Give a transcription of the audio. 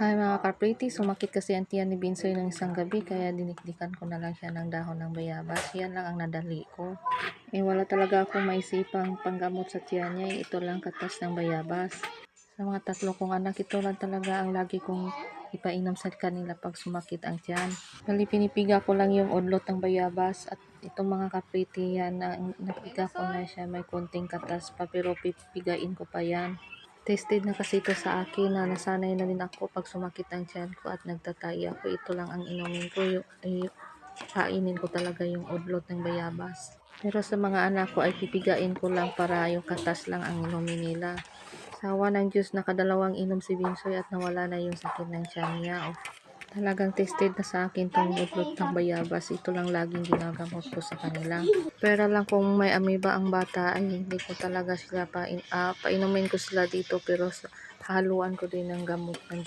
Hi mga ka-pretty, sumakit kasi ang tiyan ni Binsoy ng isang gabi kaya dinikdikan ko na lang siya ng dahon ng bayabas. Yan lang ang nadali ko. Wala talaga akong maisipang panggamot sa tiyan niya. Ito lang katas ng bayabas. Sa mga tatlo kong anak, ito lang talaga ang lagi kong ipainom sa kanila pag sumakit ang tiyan. Bali, pinipiga ko lang yung udlot ng bayabas at itong mga ka-pretty yan na napiga ko na siya, may konting katas pa pero pipigain ko pa yan. Tested na kasi ito sa akin na nasanay na rin ako pag sumakit ang tiyan ko at nagtatay ako. Ito lang ang inumin ko. Kainin ko talaga yung udlot ng bayabas. Pero sa mga anak ko ay pipigain ko lang para yung katas lang ang inumin nila. Sawa ng Diyos, nakadalawang inom si Binsoy at nawala na yung sakit ng tiyan niya. Talagang tested na sa akin tong udlot ng bayabas. Ito lang laging ginagamot ko sa kanila. Pero lang kung may amoeba ang bata ay hindi ko talaga sila painumin ko sila dito pero haluan ko din ng gamot ng